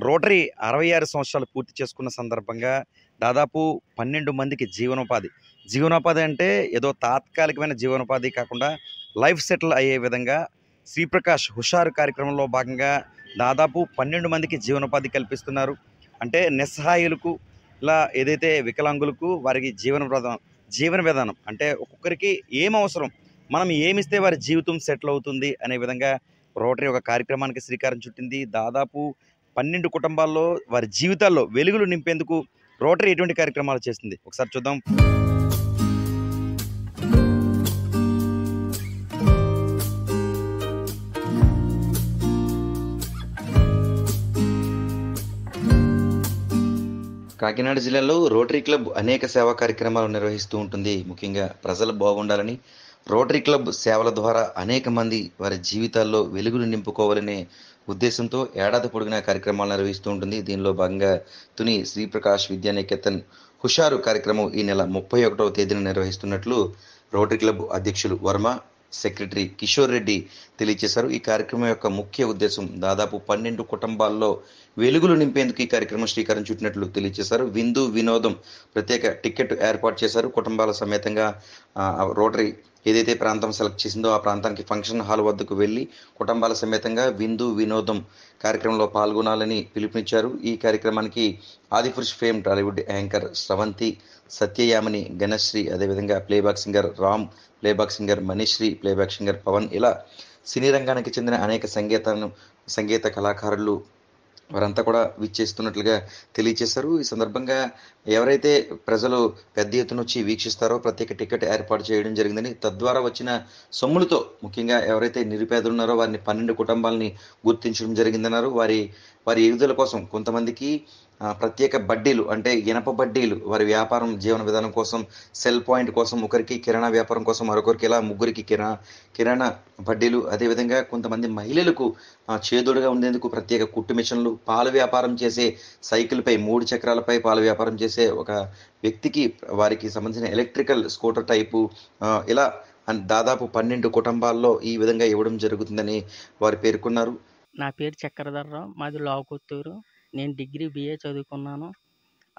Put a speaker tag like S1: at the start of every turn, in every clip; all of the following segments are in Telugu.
S1: రోటరీ 66 సంవత్సరాలు పూర్తి చేసుకున్న సందర్భంగా దాదాపు 12 మందికి జీవనోపాధి అంటే ఏదో తాత్కాలికమైన జీవనోపాధి కాకుండా లైఫ్ సెటిల్ అయ్యే విధంగా శ్రీప్రకాష్ హుషారు కార్యక్రమంలో భాగంగా దాదాపు 12 మందికి జీవనోపాధి కల్పిస్తున్నారు. అంటే నిస్సహాయులకు ఇలా ఏదైతే వికలాంగులకు వారికి జీవన విధానం అంటే ఒక్కొక్కరికి ఏం అవసరం, మనం ఏమిస్తే వారి జీవితం సెటిల్ అవుతుంది అనే విధంగా రోటరీ ఒక కార్యక్రమానికి శ్రీకారం చుట్టింది. దాదాపు 12 కుటుంబాల్లో వారి జీవితాల్లో వెలుగులు నింపేందుకు రోటరీ ఎటువంటి కార్యక్రమాలు చేస్తుంది ఒకసారి చూద్దాం. కాకినాడ జిల్లాలో రోటరీ క్లబ్ అనేక సేవా కార్యక్రమాలు నిర్వహిస్తూ ఉంటుంది. ముఖ్యంగా ప్రజలు బాగుండాలని రోటరీ క్లబ్ సేవల ద్వారా అనేక మంది వారి జీవితాల్లో వెలుగులు నింపుకోవాలనే ఉద్దేశంతో ఏడాది పొడిగిన కార్యక్రమాలు నిర్వహిస్తూ ఉంటుంది. దీనిలో భాగంగా తుని శ్రీప్రకాష్ విద్యానికేతన్ హుషారు కార్యక్రమం ఈ నెల 31వ తేదీన నిర్వహిస్తున్నట్లు రోటరీ క్లబ్ అధ్యక్షులు వర్మ, సెక్రటరీ కిషోర్ రెడ్డి తెలియజేశారు. ఈ కార్యక్రమం యొక్క ముఖ్య ఉద్దేశం దాదాపు 12 కుటుంబాల్లో వెలుగులు నింపేందుకు ఈ కార్యక్రమం శ్రీకారం చుట్టినట్లు తెలియజేశారు. విందు వినోదం ప్రత్యేక టికెట్ ఏర్పాటు చేశారు. కుటుంబాల సమేతంగా రోటరీ ఏదైతే ప్రాంతం సెలెక్ట్ చేసిందో ఆ ప్రాంతానికి ఫంక్షన్ హాల్ వద్దకు వెళ్ళి కుటుంబాల సమేతంగా విందు వినోదం కార్యక్రమంలో పాల్గొనాలని పిలుపునిచ్చారు. ఈ కార్యక్రమానికి Adipurush fame Tollywood anchor Sravanthi, Satyayamini, Ganasri, అదేవిధంగా playback singer Ram, playback singer Manisri, playback singer Pavan, ఇలా సినీ రంగానికి చెందిన అనేక సంగీత కళాకారులు వారంతా కూడా విచ్చేస్తున్నట్లుగా తెలియజేశారు. ఈ సందర్భంగా ఎవరైతే ప్రజలు పెద్ద ఎత్తున వచ్చి వీక్షిస్తారో ప్రత్యేక టికెట్ ఏర్పాటు చేయడం జరిగిందని, తద్వారా వచ్చిన సొమ్ములతో ముఖ్యంగా ఎవరైతే నిరుపేదలు ఉన్నారో వారిని 12 కుటుంబాలని గుర్తించడం జరిగిందన్నారు. వారి ఎదుగుదల కోసం కొంతమందికి ప్రత్యేక బడ్డీలు అంటే ఇనప బడ్డీలు వారి వ్యాపారం జీవన విధానం కోసం, సెల్ పాయింట్ కోసం, ఒకరికి కిరాణా వ్యాపారం కోసం, మరొకరికి ఇలా ముగ్గురికి కిరాణా బడ్డీలు, అదేవిధంగా కొంతమంది మహిళలకు చేదోడుగా ఉండేందుకు ప్రత్యేక కుట్టు మిషన్లు, పాల వ్యాపారం చేసే సైకిల్పై 3 చక్రాలపై పాల వ్యాపారం చేసే ఒక వ్యక్తికి వారికి సంబంధించిన ఎలక్ట్రికల్ స్కూటర్ టైపు ఇలా దాదాపు 12 కుటుంబాల్లో ఈ విధంగా ఇవ్వడం జరుగుతుందని వారు పేర్కొన్నారు.
S2: నా పేరు చక్రధర్రావు, మాది లావుకొత్తూరు. నేను డిగ్రీ BA చదువుకున్నాను.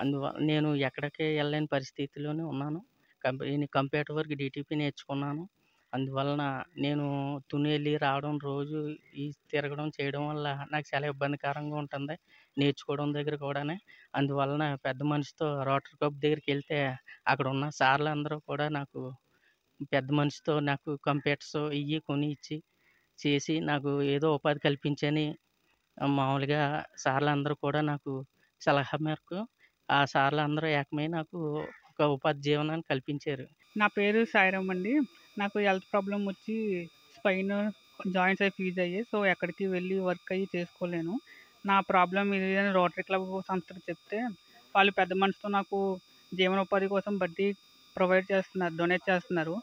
S2: అందువల్ల నేను ఎక్కడికి వెళ్ళలేని పరిస్థితిలోనే ఉన్నాను. కంప్యూటర్ వర్క్ DTP నేర్చుకున్నాను. అందువలన నేను తుని వెళ్ళి రావడం, రోజు ఈ తిరగడం చేయడం వల్ల నాకు చాలా ఇబ్బందికరంగా ఉంటుంది, నేర్చుకోవడం దగ్గర కూడానే. అందువలన పెద్ద మనిషితో రోటరీ క్లబ్ దగ్గరికి వెళ్తే అక్కడ ఉన్న సార్లు అందరూ కూడా నాకు పెద్ద మనిషితో నాకు కంప్యూటర్స్ ఇవి కొని ఇచ్చి చేసి నాకు ఏదో ఉపాధి కల్పించని మామూలుగా సార్లు అందరూ కూడా నాకు సలహా మేరకు ఆ సార్లు అందరూ ఏకమై నాకు ఒక ఉపాధి జీవనాన్ని కల్పించారు.
S3: నా పేరు సాయిరామ్ అండి. నాకు హెల్త్ ప్రాబ్లం వచ్చి స్పైన్ జాయింట్స్ అవి ఫీజ్ అయ్యాయి. సో ఎక్కడికి వెళ్ళి వర్క్ అయ్యి చేసుకోలేను. నా ప్రాబ్లం ఇది అని రోటరీ క్లబ్ సంస్థకు చెప్తే వాళ్ళు పెద్ద మనసుతో నాకు జీవనోపాధి కోసం బడ్డీ డొనేట్ చేస్తున్నారు.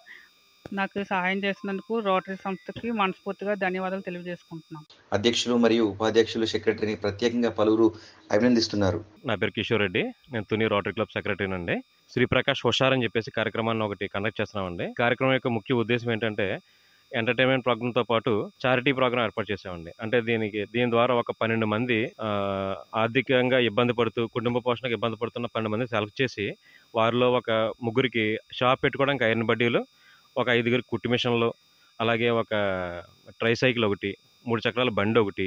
S3: నాకు సహాయం చేసినందుకు రోటరీ సంస్థకి మనస్ఫూర్తిగా ధన్యవాదాలు తెలియజేసుకుంటున్నాం.
S1: అధ్యక్షులు మరియు ఉపాధ్యక్షులు, సెక్రటరీని ప్రత్యేకంగా పలువురు అభినందిస్తున్నారు.
S4: నా పేరు కిషోర్ రెడ్డి, నేను తుని రోటరీ క్లబ్ సెక్రటరీని అండి. శ్రీప్రకాష్ హుషార్ అని చెప్పేసి కార్యక్రమాన్ని ఒకటి కండక్ట్ చేస్తున్నామండి. కార్యక్రమం యొక్క ముఖ్య ఉద్దేశం ఏంటంటే ఎంటర్టైన్మెంట్ ప్రోగ్రామ్తో పాటు చారిటీ ప్రోగ్రామ్ ఏర్పాటు చేసామండి. అంటే దీని ద్వారా ఒక 12 మంది ఆర్థికంగా ఇబ్బంది పడుతూ కుటుంబ పోషణకు ఇబ్బంది పడుతున్న 12 మంది సెలెక్ట్ చేసి వారిలో ఒక ముగ్గురికి షాప్ పెట్టుకోవడానికి ఐరన్ బడ్డీలు, ఒక 5గురికి కుట్టు మిషన్లు, అలాగే ఒక ట్రైసైకిల్ ఒకటి, 3 చక్రాల బండి ఒకటి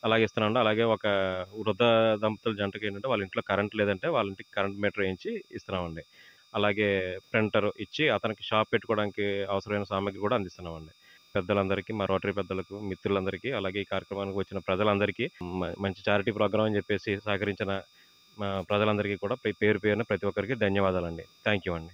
S4: అలాగే ఇస్తున్నామండి. అలాగే ఒక వృద్ధ దంపతుల జంటకి ఏంటంటే వాళ్ళ ఇంట్లో కరెంట్ లేదంటే వాళ్ళ ఇంటికి కరెంట్ మీటర్ వేయించి ఇస్తున్నామండి. అలాగే ప్రింటర్ ఇచ్చి అతనికి షాప్ పెట్టుకోవడానికి అవసరమైన సామాగ్రి కూడా అందిస్తున్నామండి. పెద్దలందరికీ, మా రోటరీ పెద్దలకు, మిత్రులందరికీ, అలాగే ఈ కార్యక్రమానికి వచ్చిన ప్రజలందరికీ మంచి చారిటీ ప్రోగ్రామ్ అని చెప్పేసి సహకరించిన ప్రజలందరికీ కూడా పేరు పేరున ప్రతి ఒక్కరికి ధన్యవాదాలండి. థ్యాంక్ యూ అండి.